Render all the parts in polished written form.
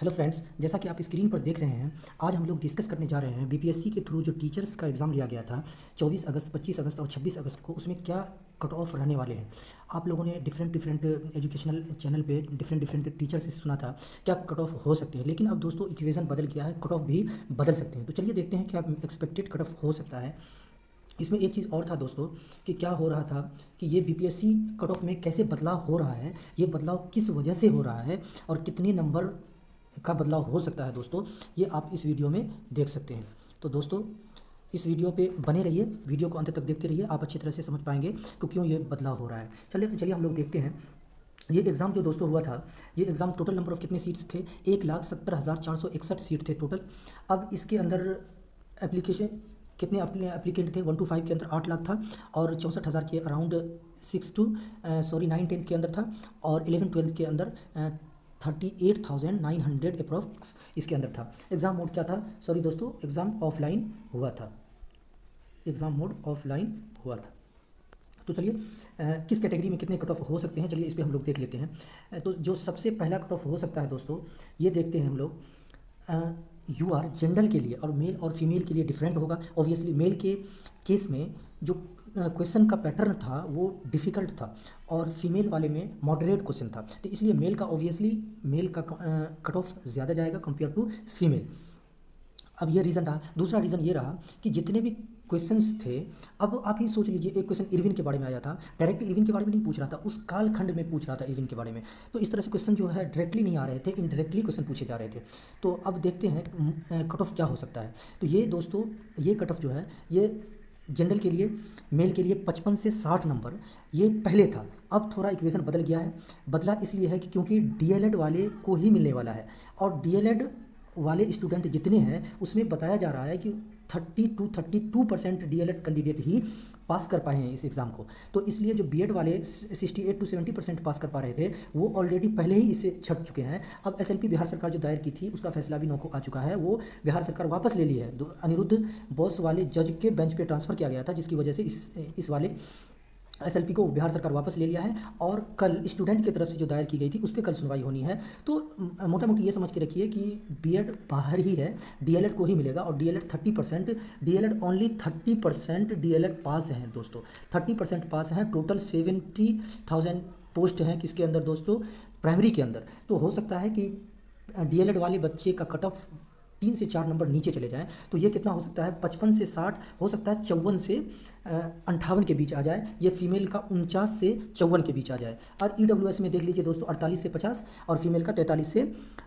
Hello friends, जैसा कि आप स्क्रीन पर देख रहे हैं, आज हम लोग डिस्कस करने जा रहे हैं बीपीएससी के थ्रू जो टीचर्स का एग्ज़ाम लिया गया था 24 अगस्त, 25 अगस्त और 26 अगस्त को। उसमें क्या कट ऑफ रहने वाले हैं। आप लोगों ने डिफरेंट डिफरेंट एजुकेशनल चैनल पे डिफरेंट डिफरेंट टीचर्स से सुना था क्या कट ऑफ हो सकते हैं, लेकिन अब दोस्तों इक्वेशन बदल गया है, कट ऑफ भी बदल सकते हैं। तो चलिए देखते हैं क्या एक्सपेक्टेड कट ऑफ हो सकता है। इसमें एक चीज़ और था दोस्तों कि क्या हो रहा था कि ये बीपीएससी कट ऑफ में कैसे बदलाव हो रहा है, ये बदलाव किस वजह से हो रहा है और कितने नंबर का बदलाव हो सकता है दोस्तों, ये आप इस वीडियो में देख सकते हैं। तो दोस्तों इस वीडियो पे बने रहिए, वीडियो को अंत तक देखते रहिए, आप अच्छी तरह से समझ पाएंगे कि क्यों ये बदलाव हो रहा है। चलिए चलिए हम लोग देखते हैं। ये एग्ज़ाम जो दोस्तों हुआ था, ये एग्ज़ाम टोटल नंबर ऑफ कितने सीट्स थे, 1,70,461 सीट थे टोटल। अब इसके अंदर एप्लीकेशन कितने अपने एप्लीकेंट थे, 1 to 5 के अंदर 8 लाख था और 64,000 के अराउंड 9-10 के अंदर था और 11-12 के अंदर 38,900 अप्रॉक्स इसके अंदर था। एग्ज़ाम मोड क्या था, सॉरी दोस्तों, एग्ज़ाम ऑफलाइन हुआ था, एग्ज़ाम मोड ऑफलाइन हुआ था। तो चलिए किस कैटेगरी में कितने कट ऑफ हो सकते हैं, चलिए इस पर हम लोग देख लेते हैं। तो जो सबसे पहला कट ऑफ हो सकता है दोस्तों, ये देखते हैं हम लोग। यूआर जनरल के लिए और मेल और फीमेल के लिए डिफरेंट होगा। ऑब्वियसली मेल के केस में जो क्वेश्चन का पैटर्न था वो डिफ़िकल्ट था और फीमेल वाले में मॉडरेट क्वेश्चन था, तो इसलिए मेल का ऑब्वियसली मेल का कट ऑफ ज़्यादा जाएगा कंपेयर टू फीमेल। अब ये रीज़न रहा। दूसरा रीज़न ये रहा कि जितने भी क्वेश्चंस थे, अब आप ही सोच लीजिए, एक क्वेश्चन इरविन के बारे में आया था, डायरेक्ट इरविन के बारे में नहीं पूछ रहा था, उस कालखंड में पूछ रहा था इरविन के बारे में। तो इस तरह से क्वेश्चन जो है डायरेक्टली नहीं आ रहे थे, इनडायरेक्टली क्वेश्चन पूछे जा रहे थे। तो अब देखते हैं कट ऑफ क्या हो सकता है। तो ये दोस्तों ये कट ऑफ जो है, ये जनरल के लिए, मेल के लिए 55 से 60 नंबर ये पहले था। अब थोड़ा इक्वेशन बदल गया है। बदला इसलिए है कि क्योंकि डीएलएड वाले को ही मिलने वाला है और डीएलएड वाले स्टूडेंट जितने हैं उसमें बताया जा रहा है कि 32% डीएलएड कैंडिडेट ही पास कर पाए हैं इस एग्ज़ाम को। तो इसलिए जो बीएड वाले 68 to 70% पास कर पा रहे थे वो ऑलरेडी पहले ही इससे छट चुके हैं। अब एसएलपी बिहार सरकार जो दायर की थी उसका फैसला भी नौको आ चुका है, वो बिहार सरकार वापस ले ली है। अनिरुद्ध बोस वाले जज के बेंच पे ट्रांसफ़र किया गया था, जिसकी वजह से इस वाले एसएलपी को बिहार सरकार वापस ले लिया है और कल स्टूडेंट की तरफ से जो दायर की गई थी उस पर कल सुनवाई होनी है। तो मोटा मोटी ये समझ के रखिए कि बीएड बाहर ही है, डीएलएड को ही मिलेगा और डीएलएड 30%, डीएलएड ओनली 30% डीएलएड पास हैं दोस्तों, 30% पास हैं। टोटल 70,000 पोस्ट हैं किसके अंदर दोस्तों, प्राइमरी के अंदर। तो हो सकता है कि डीएलएड वाले बच्चे का कट ऑफ 3 से 4 नंबर नीचे चले जाएं। तो ये कितना हो सकता है, 55 से 60, हो सकता है 54 से 58 के बीच आ जाए। ये फीमेल का 49 से 54 के बीच आ जाए। और ईडब्ल्यूएस में देख लीजिए दोस्तों 48 से 50 और फीमेल का 43 से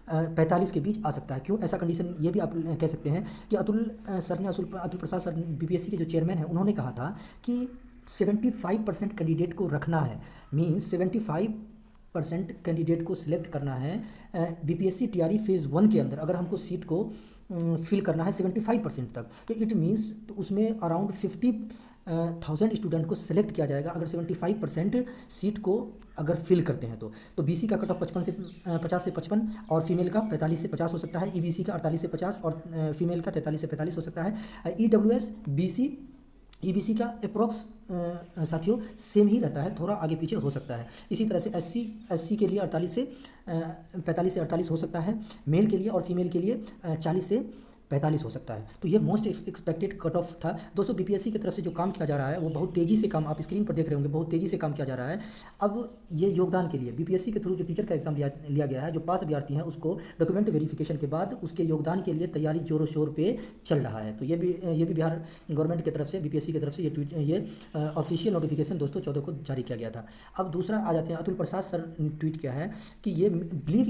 45 के बीच आ सकता है। क्यों ऐसा कंडीशन, ये भी आप कह सकते हैं कि अतुल प्रसाद सर बीपीएससी के जो चेयरमैन हैं उन्होंने कहा था कि 75% कैंडिडेट को रखना है, मीन्स 75% कैंडिडेट को सिलेक्ट करना है बीपीएससी टीआरई फेज़ 1 के अंदर। अगर हमको सीट को फिल करना है 75% तक, तो इट मीन्स तो उसमें अराउंड 50,000 स्टूडेंट को सिलेक्ट किया जाएगा अगर 75% सीट को अगर फिल करते हैं। तो बीसी का कट ऑफ 50 से 55 और फीमेल का 45 से 50 हो सकता है। ईबीसी का 48 से 50 और फीमेल का 43 से 45 हो सकता है। ईडब्ल्यूएस, बीसी, ईबीसी का अप्रॉक्स साथियों सेम ही रहता है, थोड़ा आगे पीछे हो सकता है। इसी तरह से एससी के लिए 45 से 48 हो सकता है मेल के लिए और फीमेल के लिए 40 से 45 हो सकता है। तो ये मोस्ट एक्सपेक्टेड कट ऑफ था दोस्तों। बीपीएससी की तरफ से जो काम किया जा रहा है वो बहुत तेज़ी से काम, आप स्क्रीन पर देख रहे होंगे, बहुत तेज़ी से काम किया जा रहा है। अब ये योगदान के लिए बीपीएससी के थ्रू जो टीचर का एग्जाम लिया गया है, जो पास अभ्यर्थी हैं उसको डॉक्यूमेंट वेरिफिकेशन के बाद उसके योगदान के लिए तैयारी जोरों शोर पे चल रहा है। तो ये भी बिहार गवर्नमेंट की तरफ से, बीपीएससी की तरफ से ये ऑफिशियल नोटिफिकेशन दोस्तों 14 को जारी किया गया था। अब दूसरा आ जाते हैं, अतुल प्रसाद सर ने ट्वीट किया है कि ये बिलीव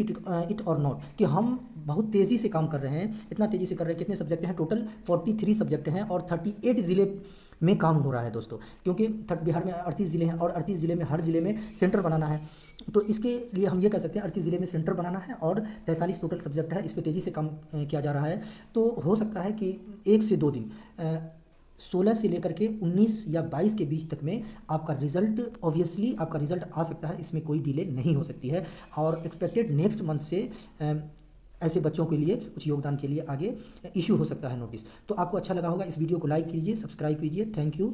इट और नॉट, कि हम बहुत तेज़ी से काम कर रहे हैं। इतना तेज़ी से कर रहे हैं, कितने सब्जेक्ट हैं टोटल, 43 सब्जेक्ट हैं और 38 ज़िले में काम हो रहा है दोस्तों, क्योंकि बिहार में 38 ज़िले हैं और 38 ज़िले में हर ज़िले में सेंटर बनाना है। तो इसके लिए हम ये कह सकते हैं 38 ज़िले में सेंटर बनाना है और 43 टोटल सब्जेक्ट है, इस पर तेज़ी से काम किया जा रहा है। तो हो सकता है कि 1 से 2 दिन 16 से लेकर के 19 या 22 के बीच तक में आपका रिजल्ट, ऑब्वियसली आपका रिजल्ट आ सकता है, इसमें कोई डिले नहीं हो सकती है। और एक्सपेक्टेड नेक्स्ट मंथ से ऐसे बच्चों के लिए कुछ योगदान के लिए आगे इशू हो सकता है नोटिस। तो आपको अच्छा लगा होगा, इस वीडियो को लाइक कीजिए, सब्सक्राइब कीजिए। Thank you.